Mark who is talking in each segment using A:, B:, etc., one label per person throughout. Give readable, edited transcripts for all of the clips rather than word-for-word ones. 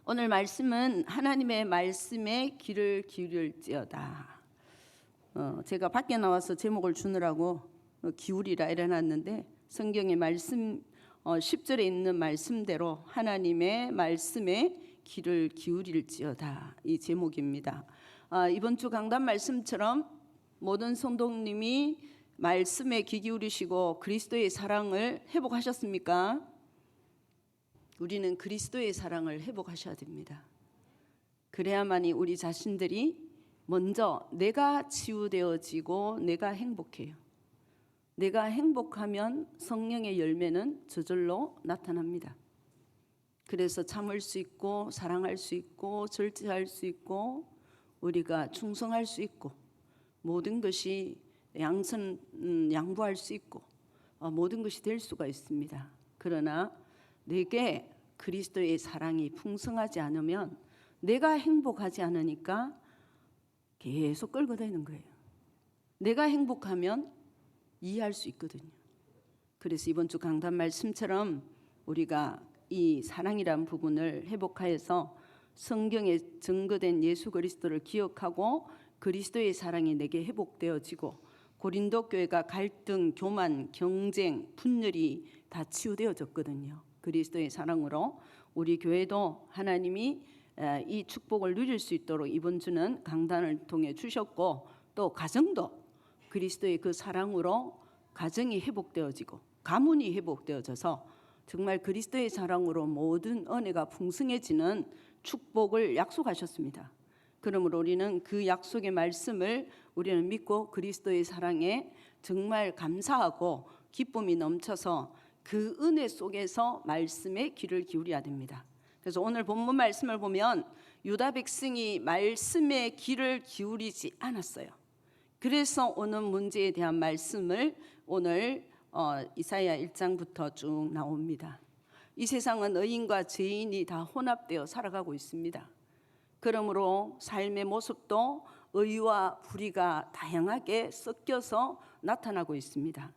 A: 오늘 말씀은 하나님의 말씀에 귀를 기울일지어다. 제가 밖에 나와서 제목을 주느라고 기울이라 이래놨는데 성경의 말씀 10절에 있는 말씀대로 하나님의 말씀에 귀를 기울일지어다, 이 제목입니다. 이번 주 강단 말씀처럼 모든 성도님이 말씀에 귀 기울이시고 그리스도의 사랑을 회복하셨습니까? 우리는 그리스도의 사랑을 회복하셔야 됩니다. 그래야만이 우리 자신들이 먼저 내가 치유되어지고 내가 행복해요. 내가 행복하면 성령의 열매는 저절로 나타납니다. 그래서 참을 수 있고 사랑할 수 있고 절제할 수 있고 우리가 충성할 수 있고 모든 것이 양보할 수 있고 모든 것이 될 수가 있습니다. 그러나 내게 그리스도의 사랑이 풍성하지 않으면 내가 행복하지 않으니까 계속 끌고 다니는 거예요. 내가 행복하면 이해할 수 있거든요. 그래서 이번 주 강단 말씀처럼 우리가 이 사랑이란 부분을 회복하여서 성경에 증거된 예수 그리스도를 기억하고 그리스도의 사랑이 내게 회복되어지고 고린도 교회가 갈등, 교만, 경쟁, 분열이 다 치유되어졌거든요. 그리스도의 사랑으로 우리 교회도 하나님이 이 축복을 누릴 수 있도록 이번 주는 강단을 통해 주셨고, 또 가정도 그리스도의 그 사랑으로 가정이 회복되어지고 가문이 회복되어져서 정말 그리스도의 사랑으로 모든 은혜가 풍성해지는 축복을 약속하셨습니다. 그러므로 우리는 그 약속의 말씀을 우리는 믿고 그리스도의 사랑에 정말 감사하고 기쁨이 넘쳐서 그 은혜 속에서 말씀에 귀를 기울여야 됩니다. 그래서 오늘 본문 말씀을 보면 유다 백성이 말씀에 귀를 기울이지 않았어요. 그래서 오는 문제에 대한 말씀을 오늘 이사야 1장부터 쭉 나옵니다. 이 세상은 의인과 죄인이 다 혼합되어 살아가고 있습니다. 그러므로 삶의 모습도 의와 불의가 다양하게 섞여서 나타나고 있습니다.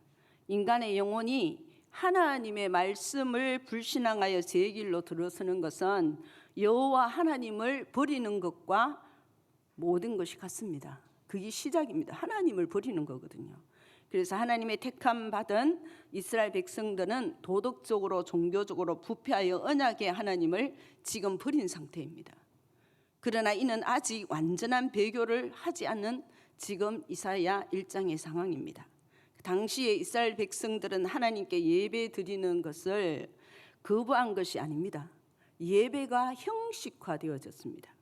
A: 인간의 영혼이 하나님의 말씀을 불신앙하여 제 길로 들어서는 것은 여호와 하나님을 버리는 것과 모든 것이 같습니다. 그게 시작입니다. 하나님을 버리는 거거든요. 그래서 하나님의 택함 받은 이스라엘 백성들은 도덕적으로 종교적으로 부패하여 언약의 하나님을 지금 버린 상태입니다. 그러나 이는 아직 완전한 배교를 하지 않는 지금 이사야 1장의 상황입니다. 당시에 이스라엘 백성들은 하나님께 예배 드리는 것을 거부한 것이 아닙니다. 예배가 형식화되어졌습니다.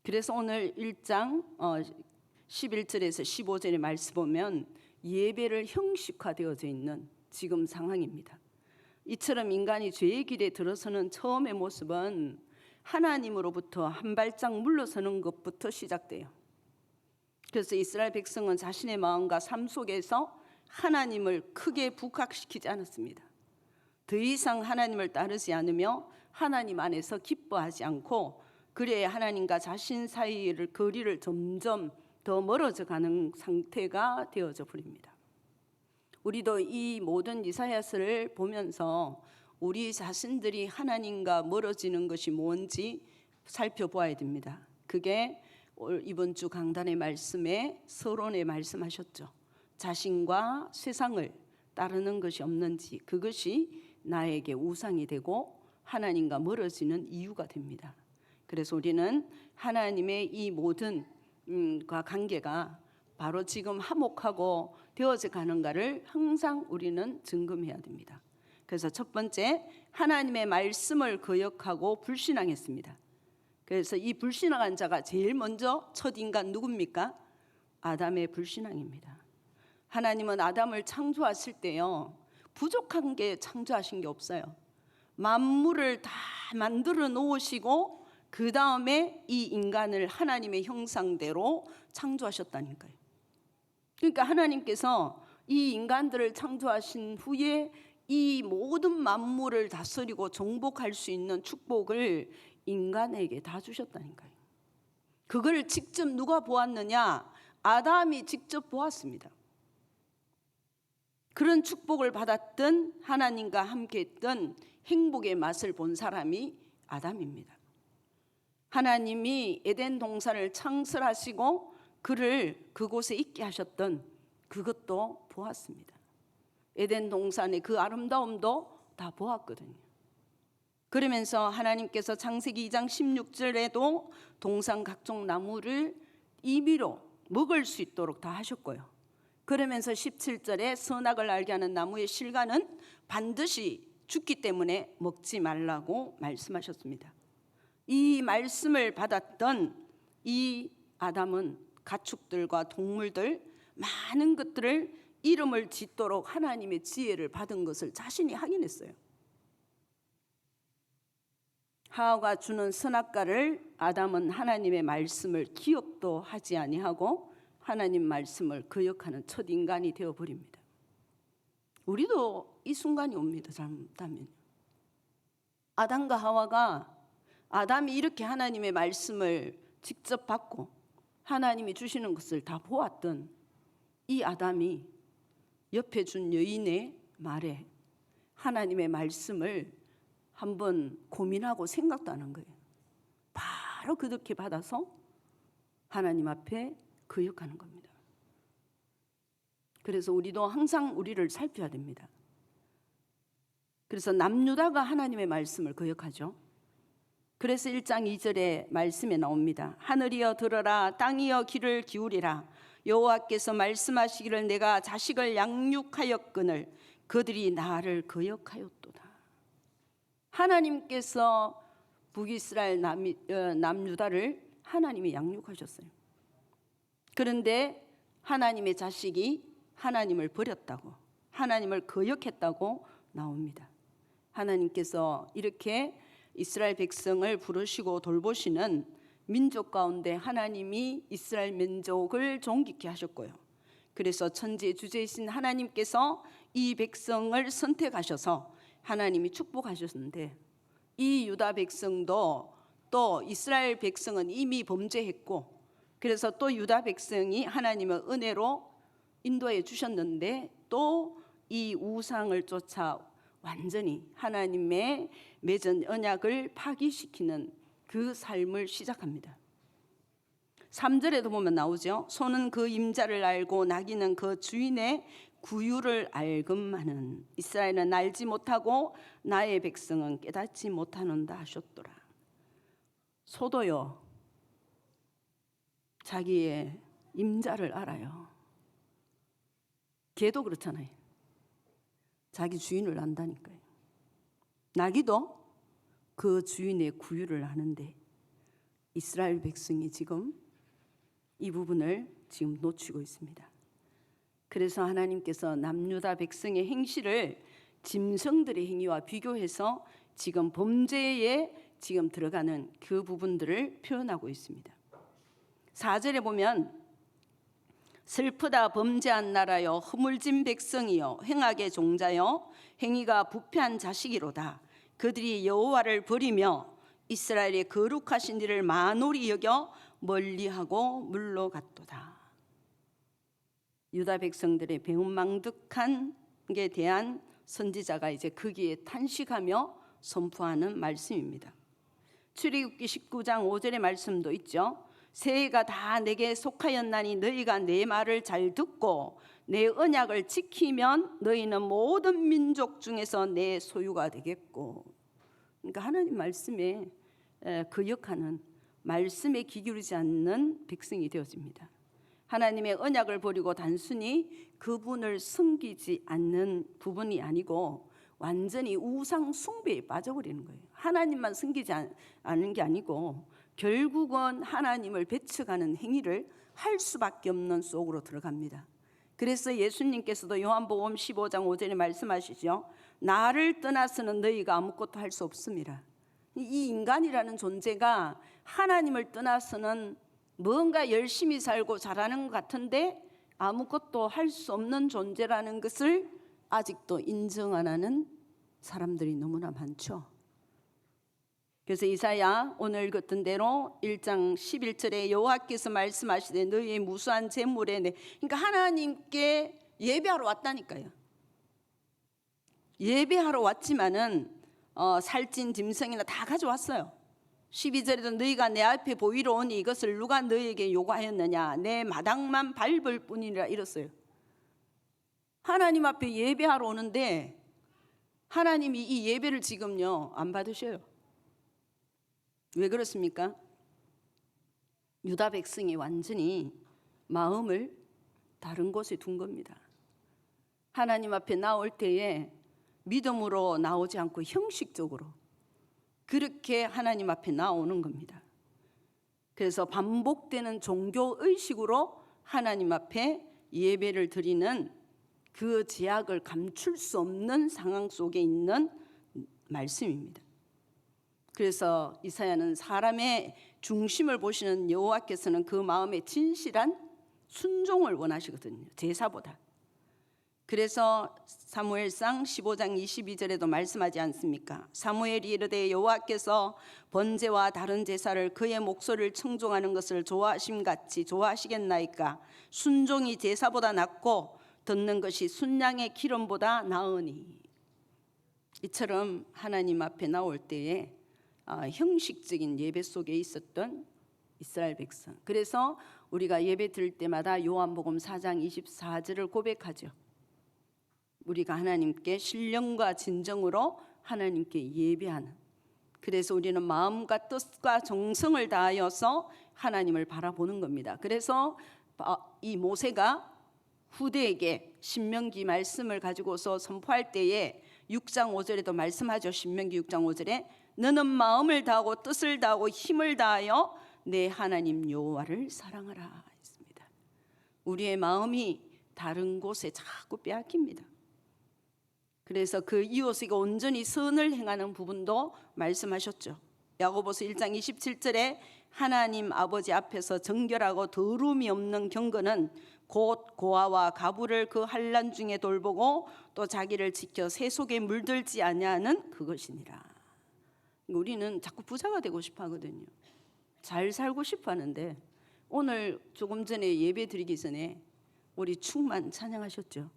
A: 그래서 오늘 1장 11절에서 15절의 말씀 보면 예배를 형식화되어져 있는 지금 상황입니다. 이처럼 인간이 죄의 길에 들어서는 처음의 모습은 하나님으로부터 한 발짝 물러서는 것부터 시작돼요. 그래서 이스라엘 백성은 자신의 마음과 삶 속에서 하나님을 크게 부각시키지 않았습니다. 더 이상 하나님을 따르지 않으며 하나님 안에서 기뻐하지 않고, 그래야 하나님과 자신 사이의 거리를 점점 더 멀어져 가는 상태가 되어져 버립니다. 우리도 이 모든 이사야서를 보면서 우리 자신들이 하나님과 멀어지는 것이 뭔지 살펴보아야 됩니다. 그게 이번 주 강단의 말씀에 서론에 말씀하셨죠. 자신과 세상을 따르는 것이 없는지, 그것이 나에게 우상이 되고 하나님과 멀어지는 이유가 됩니다. 그래서 우리는 하나님의 이 모든 관계가 바로 지금 화목하고 되어져 가는가를 항상 우리는 점검해야 됩니다. 그래서 첫 번째, 하나님의 말씀을 거역하고 불신앙했습니다. 그래서 이 불신앙한 자가 제일 먼저 첫 인간 누굽니까? 아담의 불신앙입니다. 하나님은 아담을 창조하실 때요, 부족한 게 창조하신 게 없어요. 만물을 다 만들어 놓으시고 그 다음에 이 인간을 하나님의 형상대로 창조하셨다니까요. 그러니까 하나님께서 이 인간들을 창조하신 후에 이 모든 만물을 다스리고 정복할 수 있는 축복을 인간에게 다 주셨다니까요. 그걸 직접 누가 보았느냐? 아담이 직접 보았습니다. 그런 축복을 받았던, 하나님과 함께했던 행복의 맛을 본 사람이 아담입니다. 하나님이 에덴 동산을 창설하시고 그를 그곳에 있게 하셨던 그것도 보았습니다. 에덴 동산의 그 아름다움도 다 보았거든요. 그러면서 하나님께서 창세기 2장 16절에도 동산 각종 나무를 임의로 먹을 수 있도록 다 하셨고요. 그러면서 17절에 선악을 알게 하는 나무의 실과는 반드시 죽기 때문에 먹지 말라고 말씀하셨습니다. 이 말씀을 받았던 이 아담은 가축들과 동물들 많은 것들을 이름을 짓도록 하나님의 지혜를 받은 것을 자신이 확인했어요. 하와가 주는 선악과를 아담은 하나님의 말씀을 기억도 하지 아니하고 하나님 말씀을 거역하는 첫 인간이 되어버립니다. 우리도 이 순간이 옵니다. 잘못하면 아담과 하와가 아담이 이렇게 하나님의 말씀을 직접 받고 하나님이 주시는 것을 다 보았던 이 아담이 옆에 준 여인의 말에 하나님의 말씀을 한번 고민하고 생각도 안 한 거예요. 바로 그렇게 받아서 하나님 앞에 거역하는 겁니다. 그래서 우리도 항상 우리를 살펴야 됩니다. 그래서 남유다가 하나님의 말씀을 거역하죠. 그래서 1장 2절에 말씀에 나옵니다. 하늘이여 들어라, 땅이여 귀를 기울이라. 여호와께서 말씀하시기를 내가 자식을 양육하였거늘 그들이 나를 거역하였도다. 하나님께서 북이스라엘 남유다를 하나님이 양육하셨어요. 그런데 하나님의 자식이 하나님을 버렸다고, 하나님을 거역했다고 나옵니다. 하나님께서 이렇게 이스라엘 백성을 부르시고 돌보시는 민족 가운데 하나님이 이스라엘 민족을 존귀케 하셨고요. 그래서 천지의 주제이신 하나님께서 이 백성을 선택하셔서 하나님이 축복하셨는데, 이 유다 백성도 또 이스라엘 백성은 이미 범죄했고, 그래서 또 유다 백성이 하나님의 은혜로 인도해 주셨는데 또 이 우상을 쫓아 완전히 하나님의 맺은 언약을 파기시키는 그 삶을 시작합니다. 3절에도 보면 나오죠. 소는 그 임자를 알고 나귀는 그 주인의 구유를 알건만은 이스라엘은 알지 못하고 나의 백성은 깨닫지 못하는다 하셨더라. 소도요, 자기의 임자를 알아요. 개도 그렇잖아요. 자기 주인을 안다니까요. 나귀도 그 주인의 구유를 아는데 이스라엘 백성이 지금 이 부분을 지금 놓치고 있습니다. 그래서 하나님께서 남유다 백성의 행실을 짐승들의 행위와 비교해서 지금 범죄에 지금 들어가는 그 부분들을 표현하고 있습니다. 4절에 보면 슬프다 범죄한 나라여 허물진 백성이여 행악의 종자여 행위가 부패한 자식이로다. 그들이 여호와를 버리며 이스라엘의 거룩하신 이를 만홀히 여겨 멀리하고 물러갔도다. 유다 백성들의 배은망덕한 게 대한 선지자가 이제 거기에 탄식하며 선포하는 말씀입니다. 출애굽기 19장 5절의 말씀도 있죠. 새해가 다 내게 속하였나니 너희가 내 말을 잘 듣고 내 언약을 지키면 너희는 모든 민족 중에서 내 소유가 되겠고. 그러니까 하나님 말씀에 거역하는, 말씀에 귀 기울이지 않는 백성이 되어집니다. 하나님의 언약을 버리고 단순히 그분을 섬기지 않는 부분이 아니고 완전히 우상 숭배에 빠져버리는 거예요. 하나님만 섬기지 않는 게 아니고 결국은 하나님을 배척하는 행위를 할 수밖에 없는 속으로 들어갑니다. 그래서 예수님께서도 요한복음 15장 5절에 말씀하시죠. 나를 떠나서는 너희가 아무것도 할 수 없습니다. 이 인간이라는 존재가 하나님을 떠나서는 뭔가 열심히 살고 잘하는 것 같은데 아무것도 할 수 없는 존재라는 것을 아직도 인정 안 하는 사람들이 너무나 많죠. 그래서 이사야 오늘 읽었던 대로 1장 11절에 여호와께서 말씀하시되 너희의 무수한 재물에 그러니까 하나님께 예배하러 왔다니까요. 예배하러 왔지만은 살찐 짐승이나 다 가져왔어요. 12절에도 너희가 내 앞에 보이러 오니 이것을 누가 너희에게 요구하였느냐 내 마당만 밟을 뿐이라 이랬어요. 하나님 앞에 예배하러 오는데 하나님이 이 예배를 지금요 안 받으셔요. 왜 그렇습니까? 유다 백성이 완전히 마음을 다른 곳에 둔 겁니다. 하나님 앞에 나올 때에 믿음으로 나오지 않고 형식적으로 그렇게 하나님 앞에 나오는 겁니다. 그래서 반복되는 종교 의식으로 하나님 앞에 예배를 드리는 그 제약을 감출 수 없는 상황 속에 있는 말씀입니다. 그래서 이사야는 사람의 중심을 보시는 여호와께서는 그 마음의 진실한 순종을 원하시거든요. 제사보다. 그래서 사무엘상 15장 22절에도 말씀하지 않습니까? 사무엘이 이르되 여호와께서 번제와 다른 제사를 그의 목소리를 청종하는 것을 좋아하심같이 좋아하시겠나이까? 순종이 제사보다 낫고 듣는 것이 순양의 기름보다 나으니. 이처럼 하나님 앞에 나올 때에 형식적인 예배 속에 있었던 이스라엘 백성. 그래서 우리가 예배 드릴 때마다 요한복음 4장 24절을 고백하죠. 우리가 하나님께 신령과 진정으로 하나님께 예배하는. 그래서 우리는 마음과 뜻과 정성을 다하여서 하나님을 바라보는 겁니다. 그래서 이 모세가 후대에게 신명기 말씀을 가지고서 선포할 때에 6장 5절에도 말씀하죠. 신명기 6장 5절에 너는 마음을 다하고 뜻을 다하고 힘을 다하여 내 하나님 여호와를 사랑하라 했습니다. 우리의 마음이 다른 곳에 자꾸 빼앗깁니다. 그래서 그 이웃에게 온전히 선을 행하는 부분도 말씀하셨죠. 야고보서 1장 27절에 하나님 아버지 앞에서 정결하고 더러움이 없는 경건은 곧 고아와 가부를 그 환난 중에 돌보고 또 자기를 지켜 새 속에 물들지 아니하는 그것이니라. 우리는 자꾸 부자가 되고 싶어 하거든요. 잘 살고 싶어 하는데 오늘 조금 전에 예배 드리기 전에 우리 충만 찬양하셨죠.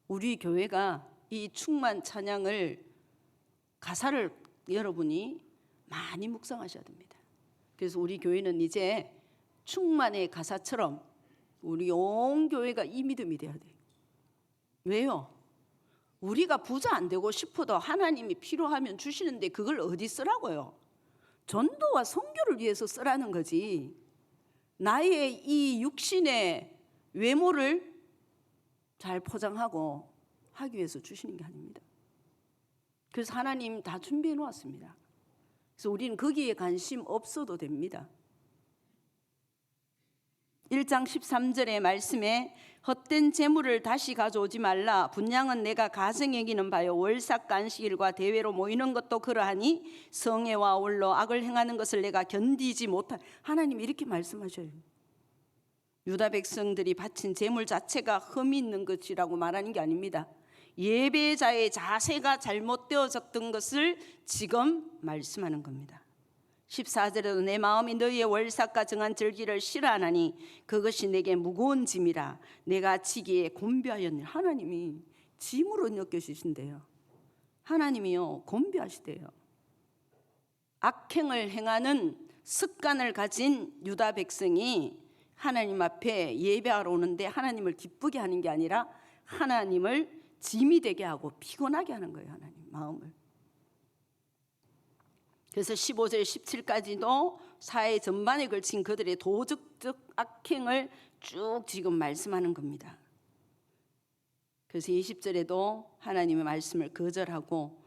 A: 우리 교회가 이 충만 찬양을 가사를 여러분이 많이 묵상하셔야 됩니다. 그래서 우리 교회는 이제 충만의 가사처럼 우리 온 교회가 이 믿음이 돼야 돼요. 왜요? 우리가 부자 안 되고 싶어도 하나님이 필요하면 주시는데 그걸 어디 쓰라고요? 전도와 선교를 위해서 쓰라는 거지. 나의 이 육신의 외모를 잘 포장하고 하기 위해서 주시는 게 아닙니다. 그래서 하나님 다 준비해 놓았습니다. 그래서 우리는 거기에 관심 없어도 됩니다. 1장 13절의 말씀에 헛된 재물을 다시 가져오지 말라. 분양은 내가 가증 여기는 바요. 월삭 간식일과 대회로 모이는 것도 그러하니 성애와 아울러 악을 행하는 것을 내가 견디지 못할. 하나님 이렇게 말씀하셔요. 유다 백성들이 바친 재물 자체가 흠이 있는 것이라고 말하는 게 아닙니다. 예배자의 자세가 잘못되어졌던 것을 지금 말씀하는 겁니다. 14절에도 내 마음이 너희의 월삭과 정한 절기를 싫어하나니 그것이 내게 무거운 짐이라 내가 지기에 곤비하였니. 하나님이 짐으로 느껴지신대요. 하나님이요 곤비하시대요. 악행을 행하는 습관을 가진 유다 백성이 하나님 앞에 예배하러 오는데 하나님을 기쁘게 하는 게 아니라 하나님을 짐이 되게 하고 피곤하게 하는 거예요. 하나님 마음을. 그래서 15절 17까지도 사회 전반에 걸친 그들의 도덕적 악행을 쭉 지금 말씀하는 겁니다. 그래서 20절에도 하나님의 말씀을 거절하고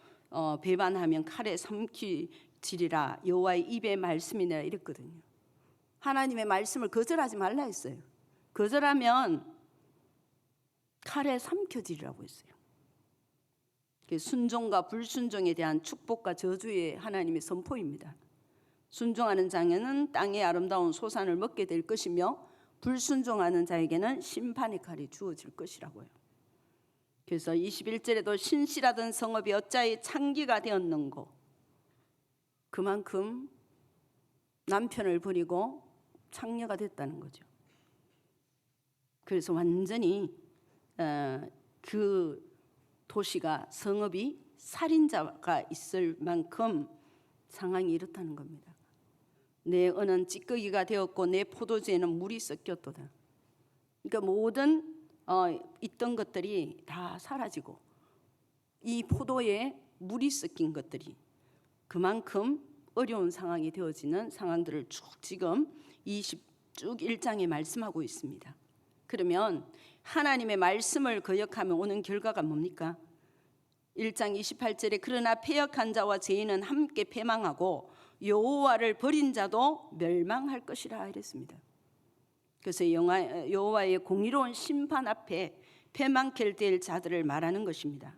A: 배반하면 칼에 삼키지리라 여호와의 입의 말씀이니라 이랬거든요. 하나님의 말씀을 거절하지 말라 했어요. 거절하면 칼에 삼켜지리라고 했어요. 순종과 불순종에 대한 축복과 저주의 하나님의 선포입니다. 순종하는 자에게는 땅의 아름다운 소산을 먹게 될 것이며 불순종하는 자에게는 심판의 칼이 주어질 것이라고요. 그래서 21절에도 신실하던 성읍이 어찌하여 창기가 되었는고. 그만큼 남편을 버리고 창녀가 됐다는 거죠. 그래서 완전히 그 도시가 성읍이 살인자가 있을 만큼 상황이 이렇다는 겁니다. 내 은은 찌꺼기가 되었고 내 포도주에는 물이 섞였도다. 그러니까 모든 있던 것들이 다 사라지고 이 포도에 물이 섞인 것들이 그만큼 어려운 상황이 되어지는 상황들을 쭉 지금 1장에 말씀하고 있습니다. 그러면 하나님의 말씀을 거역하면 오는 결과가 뭡니까? 1장 28절에 그러나 패역한 자와 죄인은 함께 패망하고 여호와를 버린 자도 멸망할 것이라 이랬습니다. 그래서 여호와의 공의로운 심판 앞에 패망케 될 자들을 말하는 것입니다.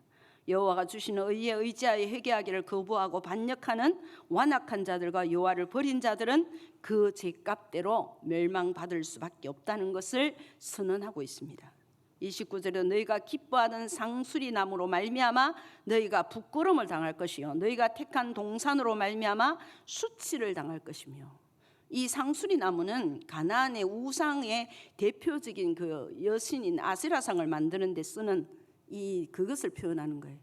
A: 여호와가 주시는 의에 의지하여 회개하기를 거부하고 반역하는 완악한 자들과 여호와를 버린 자들은 그 죄값대로 멸망받을 수밖에 없다는 것을 선언하고 있습니다. 29절에 너희가 기뻐하는 상수리 나무로 말미암아 너희가 부끄러움을 당할 것이요 너희가 택한 동산으로 말미암아 수치를 당할 것이며, 이 상수리 나무는 가나안의 우상의 대표적인 그 여신인 아세라상을 만드는 데 쓰는 그것을 표현하는 거예요.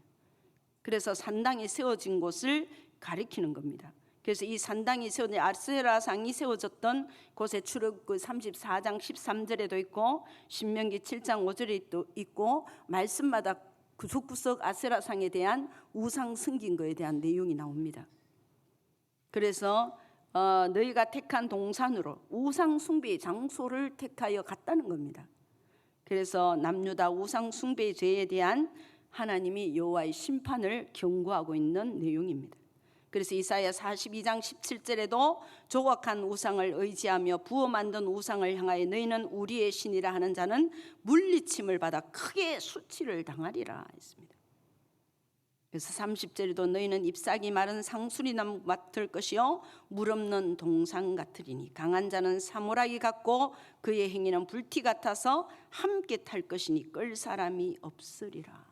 A: 그래서 산당이 세워진 곳을 가리키는 겁니다. 그래서 이 산당이 세워진 아세라상이 세워졌던 곳에 출애굽기 34장 13절에도 있고 신명기 7장 5절에 또 있고 말씀마다 구석구석 아세라상에 대한 우상 섬긴 거에 대한 내용이 나옵니다. 그래서 너희가 택한 동산으로 우상 숭배의 장소를 택하여 갔다는 겁니다. 그래서 남유다 우상 숭배의 죄에 대한 하나님이 여호와의 심판을 경고하고 있는 내용입니다. 그래서 이사야 42장 17절에도 조각한 우상을 의지하며 부어 만든 우상을 향하여 너희는 우리의 신이라 하는 자는 물리침을 받아 크게 수치를 당하리라 했습니다. 그래서 30절에도 너희는 잎사귀 마른 상수리나무 같을 것이요 물 없는 동산 같으리니 강한 자는 사물하기 같고 그의 행위는 불티 같아서 함께 탈 것이니 끌 사람이 없으리라.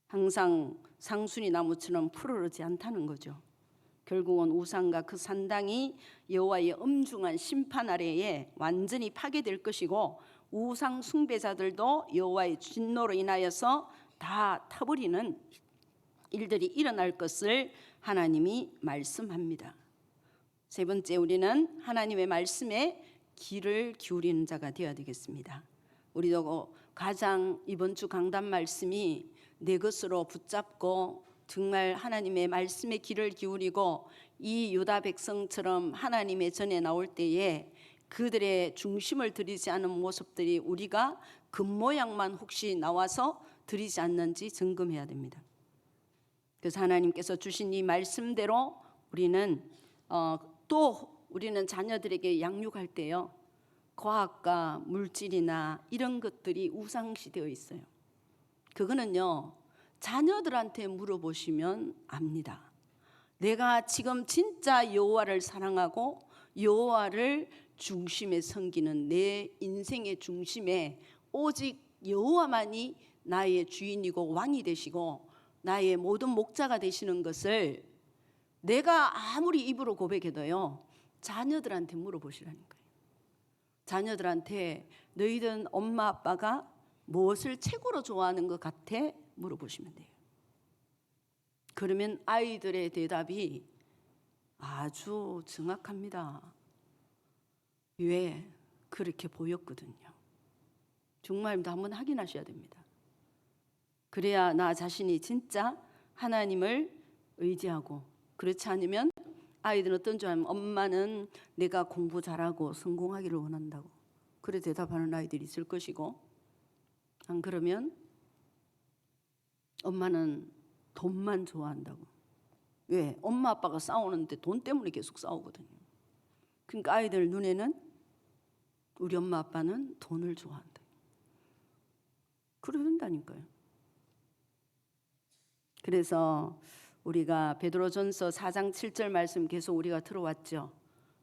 A: 항상 상수리나무처럼 푸르르지 않다는 거죠. 결국은 우상과 그 산당이 여호와의 엄중한 심판 아래에 완전히 파괴될 것이고 우상 숭배자들도 여호와의 진노로 인하여서 다 타버리는 일들이 일어날 것을 하나님이 말씀합니다. 세 번째, 우리는 하나님의 말씀에 귀를 기울이는 자가 되어야 되겠습니다. 우리도 가장 이번 주 강단 말씀이 내 것으로 붙잡고 정말 하나님의 말씀에 귀를 기울이고 이 유다 백성처럼 하나님의 전에 나올 때에 그들의 중심을 들이지 않은 모습들이 우리가 겉모양만 혹시 나와서 드리지 않는지 점검해야 됩니다. 그래서 하나님께서 주신 이 말씀대로 우리는 우리는 자녀들에게 양육할 때요 과학과 물질이나 이런 것들이 우상시되어 있어요. 그거는요 자녀들한테 물어보시면 압니다. 내가 지금 진짜 여호와를 사랑하고 여호와를 중심에 섬기는 내 인생의 중심에 오직 여호와만이 나의 주인이고 왕이 되시고 나의 모든 목자가 되시는 것을 내가 아무리 입으로 고백해도요 자녀들한테 물어보시라는 거예요. 자녀들한테 너희들은 엄마 아빠가 무엇을 최고로 좋아하는 것 같아? 물어보시면 돼요. 그러면 아이들의 대답이 아주 정확합니다. 왜? 그렇게 보였거든요. 정말입니다. 한번 확인하셔야 됩니다. 그래야 나 자신이 진짜 하나님을 의지하고, 그렇지 않으면 아이들은 어떤 줄 알면 엄마는 내가 공부 잘하고 성공하기를 원한다고 그래 대답하는 아이들이 있을 것이고, 안 그러면 엄마는 돈만 좋아한다고. 왜? 엄마 아빠가 싸우는데 돈 때문에 계속 싸우거든요. 그러니까 아이들 눈에는 우리 엄마 아빠는 돈을 좋아한다. 그런다니까요. 그래서 우리가 베드로전서 4장 7절 말씀 계속 우리가 들어왔죠.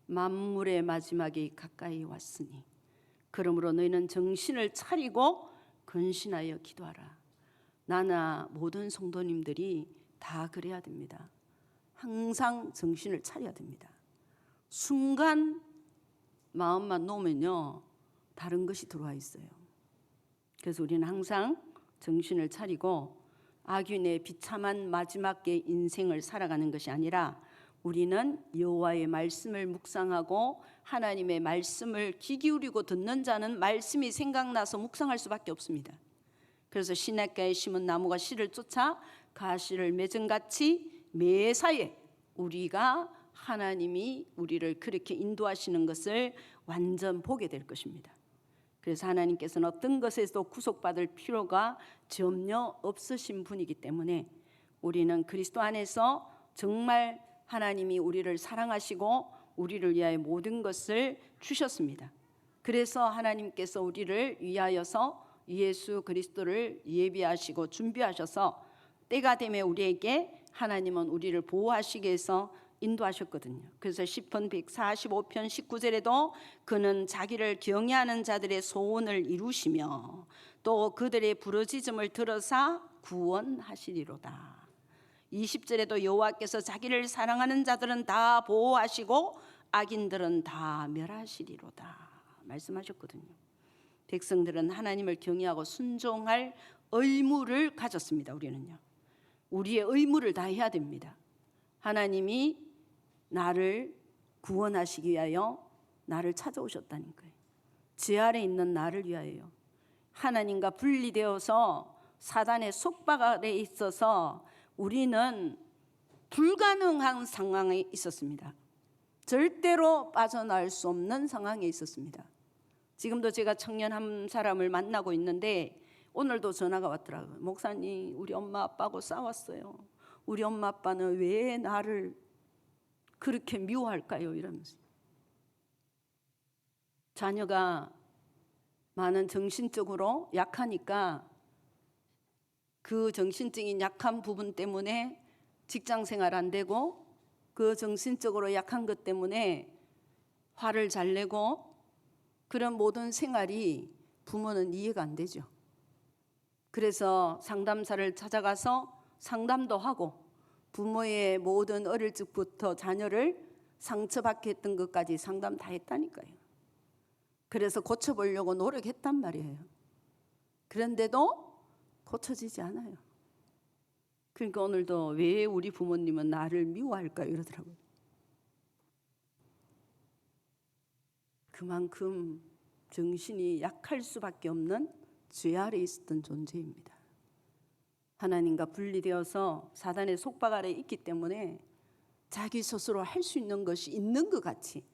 A: 만물의 마지막이 가까이 왔으니 그러므로 너희는 정신을 차리고 근신하여 기도하라. 나나 모든 성도님들이 다 그래야 됩니다. 항상 정신을 차려야 됩니다. 순간 마음만 놓으면요 다른 것이 들어와 있어요. 그래서 우리는 항상 정신을 차리고 악인의 비참한 마지막의 인생을 살아가는 것이 아니라 우리는 여호와의 말씀을 묵상하고 하나님의 말씀을 귀 기울이고 듣는 자는 말씀이 생각나서 묵상할 수밖에 없습니다. 그래서 시냇가에 심은 나무가 씨를 쫓아 가시를 맺은 같이 매사에 우리가 하나님이 우리를 그렇게 인도하시는 것을 완전 보게 될 것입니다. 그래서 하나님께서는 어떤 것에서도 구속받을 필요가 전혀 없으신 분이기 때문에 우리는 그리스도 안에서 정말 하나님이 우리를 사랑하시고 우리를 위하여 모든 것을 주셨습니다. 그래서 하나님께서 우리를 위하여서 예수 그리스도를 예비하시고 준비하셔서 때가 되면 우리에게 하나님은 우리를 보호하시기 위해서 인도하셨거든요. 그래서 시편 145편 19절에도 그는 자기를 경외하는 자들의 소원을 이루시며 또 그들의 부르짖음을 들어사 구원하시리로다. 20절에도 여호와께서 자기를 사랑하는 자들은 다 보호하시고 악인들은 다 멸하시리로다 말씀하셨거든요. 백성들은 하나님을 경외하고 순종할 의무를 가졌습니다. 우리는요. 우리의 의무를 다해야 됩니다. 하나님이 나를 구원하시기 위하여 나를 찾아오셨다는 거예요. 제 아래 있는 나를 위하여. 하나님과 분리되어서 사단의 속박 아래 있어서 우리는 불가능한 상황에 있었습니다. 절대로 빠져나올 수 없는 상황에 있었습니다. 지금도 제가 청년 한 사람을 만나고 있는데 오늘도 전화가 왔더라고요. 목사님, 우리 엄마 아빠하고 싸웠어요. 우리 엄마 아빠는 왜 나를 그렇게 미워할까요? 이러면서. 자녀가 많은 정신적으로 약하니까 그 정신적인 약한 부분 때문에 직장 생활 안 되고 그 정신적으로 약한 것 때문에 화를 잘 내고 그런 모든 생활이 부모는 이해가 안 되죠. 그래서 상담사를 찾아가서 상담도 하고 부모의 모든 어릴 적부터 자녀를 상처받게 했던 것까지 상담 다 했다니까요. 그래서 고쳐보려고 노력했단 말이에요. 그런데도 고쳐지지 않아요. 그러니까 오늘도 왜 우리 부모님은 나를 미워할까요? 이러더라고요. 그만큼 정신이 약할 수밖에 없는 죄 아래 있었던 존재입니다. 하나님과 분리되어서 사단의 속박 아래 있기 때문에 자기 스스로 할 수 있는 것이 있는 것 같이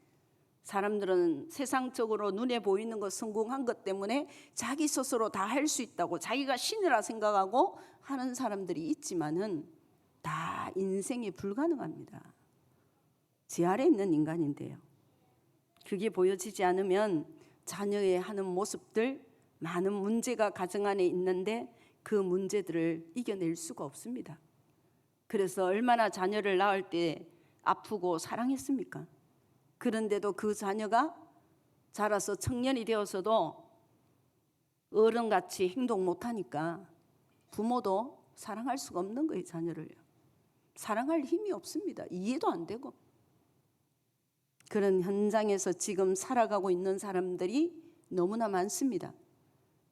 A: 사람들은 세상적으로 눈에 보이는 것 성공한 것 때문에 자기 스스로 다 할 수 있다고 자기가 신이라 생각하고 하는 사람들이 있지만은 다 인생이 불가능합니다. 제 아래 있는 인간인데요. 그게 보여지지 않으면 자녀의 하는 모습들 많은 문제가 가정 안에 있는데 그 문제들을 이겨낼 수가 없습니다. 그래서 얼마나 자녀를 낳을 때 아프고 사랑했습니까? 그런데도 그 자녀가 자라서 청년이 되어서도 어른같이 행동 못하니까 부모도 사랑할 수가 없는 거예요. 자녀를요. 사랑할 힘이 없습니다. 이해도 안 되고. 그런 현장에서 지금 살아가고 있는 사람들이 너무나 많습니다.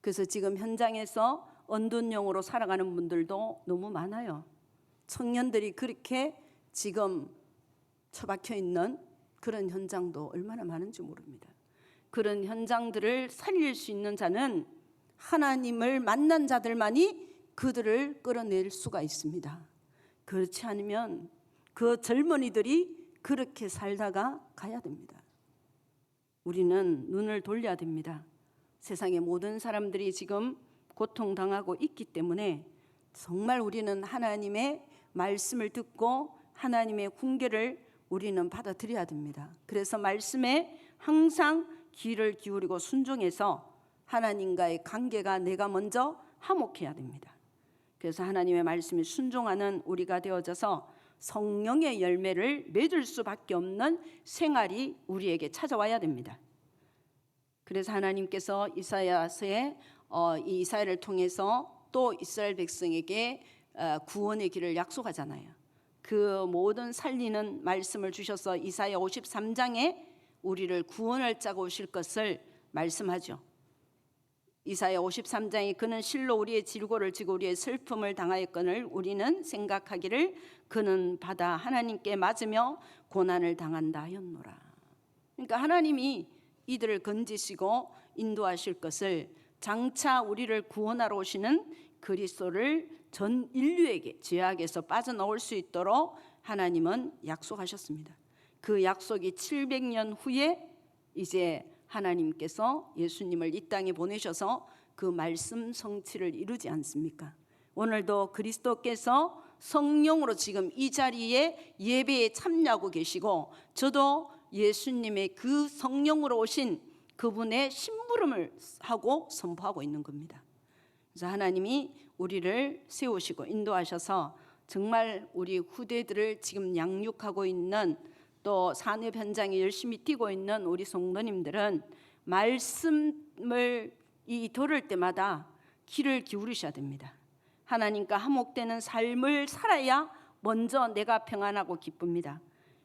A: 그래서 지금 현장에서 언둔형으로 살아가는 분들도 너무 많아요. 청년들이 그렇게 지금 처박혀 있는 그런 현장도 얼마나 많은지 모릅니다. 그런 현장들을 살릴 수 있는 자는 하나님을 만난 자들만이 그들을 끌어낼 수가 있습니다. 그렇지 않으면 그 젊은이들이 그렇게 살다가 가야 됩니다. 우리는 눈을 돌려야 됩니다. 세상의 모든 사람들이 지금 고통당하고 있기 때문에 정말 우리는 하나님의 말씀을 듣고 하나님의 훈계를 우리는 받아들여야 됩니다. 그래서 말씀에 항상 귀를 기울이고 순종해서 하나님과의 관계가 내가 먼저 화목해야 됩니다. 그래서 하나님의 말씀에 순종하는 우리가 되어져서 성령의 열매를 맺을 수밖에 없는 생활이 우리에게 찾아와야 됩니다. 그래서 하나님께서 이사야서에 이 이사야를 통해서 또 이스라엘 백성에게 구원의 길을 약속하잖아요. 그 모든 살리는 말씀을 주셔서 이사야 53장에 우리를 구원할 자가 오실 것을 말씀하죠. 이사야 53장에 그는 실로 우리의 질고를 지고 우리의 슬픔을 당하였거늘 우리는 생각하기를 그는 받아 하나님께 맞으며 고난을 당한다 하였노라. 그러니까 하나님이 이들을 건지시고 인도하실 것을, 장차 우리를 구원하러 오시는 그리스도를 전 인류에게 죄악에서 빠져나올 수 있도록 하나님은 약속하셨습니다. 그 약속이 700년 후에 이제 하나님께서 예수님을 이 땅에 보내셔서 그 말씀 성취를 이루지 않습니까? 오늘도 그리스도께서 성령으로 지금 이 자리에 예배에 참여하고 계시고, 저도 예수님의 그 성령으로 오신 그분의 심부름을 하고 선포하고 있는 겁니다. 그래서 하나님이 우리를 세우시고 인도하셔서 정말 우리 후대들을 지금 양육하고 있는, 또 산업 현장에 열심히 뛰고 있는 우리 성도님들은 말씀을 들을 때마다 귀를 기울이셔야 됩니다. 하나님과 화목되는 삶을 살아야 먼저 내가 평안하고 기쁩니다.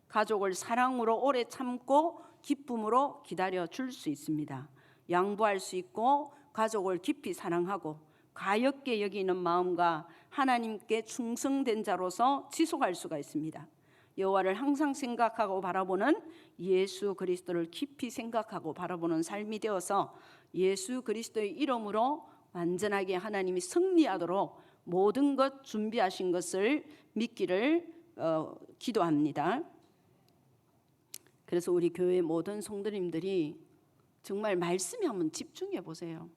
A: 가족을 사랑으로 오래 참고 기쁨으로 기다려 줄 수 있습니다. 양보할 수 있고 가족을 깊이 사랑하고 가엾게 여기는 마음과 하나님께 충성된 자로서 지속할 수가 있습니다. 여호와를 항상 생각하고 바라보는, 예수 그리스도를 깊이 생각하고 바라보는 삶이 되어서 예수 그리스도의 이름으로 완전하게 하나님이 승리하도록 모든 것 준비하신 것을 믿기를 기도합니다. 그래서 우리 교회 모든 성도님들이 정말 말씀에 한번 집중해 보세요.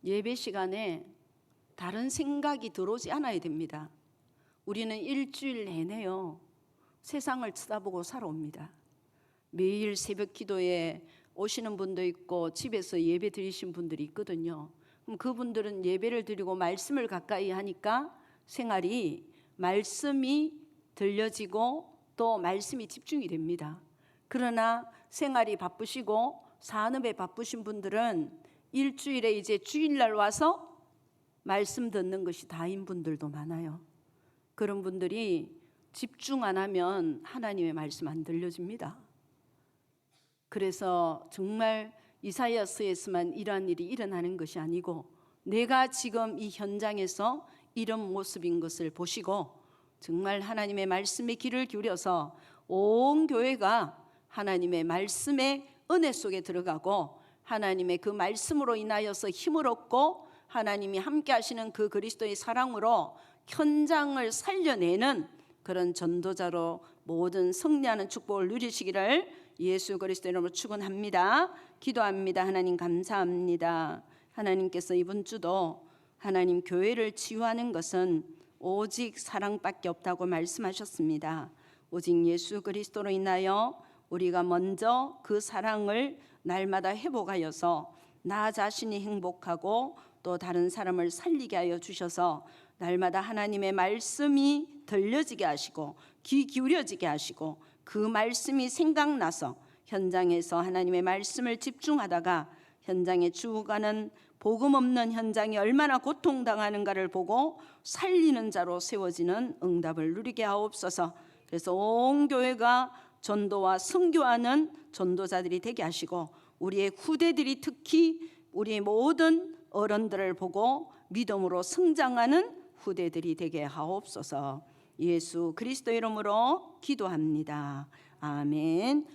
A: 예배 시간에 다른 생각이 들어오지 않아야 됩니다. 우리는 일주일 내내요 세상을 쳐다보고 살아옵니다. 매일 새벽 기도에 오시는 분도 있고 집에서 예배 드리신 분들이 있거든요. 그럼 그분들은 예배를 드리고 말씀을 가까이 하니까 생활이, 말씀이 들려지고 또 말씀이 집중이 됩니다. 그러나 생활이 바쁘시고 산업에 바쁘신 분들은 일주일에 이제 주일날 와서 말씀 듣는 것이 다인 분들도 많아요. 그런 분들이 집중 안 하면 하나님의 말씀 안 들려집니다. 그래서 정말 이사야서에서만 이러한 일이 일어나는 것이 아니고 내가 지금 이 현장에서 이런 모습인 것을 보시고 정말 하나님의 말씀에 귀를 기울여서 온 교회가 하나님의 말씀의 은혜 속에 들어가고 하나님의 그 말씀으로 인하여서 힘을 얻고 하나님이 함께 하시는 그 그리스도의 사랑으로 현장을 살려내는 그런 전도자로 모든 승리하는 축복을 누리시기를 예수 그리스도 이름으로 축원합니다. 기도합니다. 하나님 감사합니다. 하나님께서 이번 주도 하나님 교회를 치유하는 것은 오직 사랑밖에 없다고 말씀하셨습니다. 오직 예수 그리스도로 인하여 우리가 먼저 그 사랑을 날마다 회복하여서 나 자신이 행복하고 또 다른 사람을 살리게 하여 주셔서 날마다 하나님의 말씀이 들려지게 하시고 귀 기울여지게 하시고 그 말씀이 생각나서 현장에서 하나님의 말씀을 집중하다가 현장에 죽어가는 복음 없는 현장이 얼마나 고통당하는가를 보고 살리는 자로 세워지는 응답을 누리게 하옵소서. 그래서 온 교회가 전도와 선교하는 전도자들이 되게 하시고 우리의 후대들이 특히 우리의 모든 어른들을 보고 믿음으로 성장하는 후대들이 되게 하옵소서. 예수 그리스도 이름으로 기도합니다. 아멘.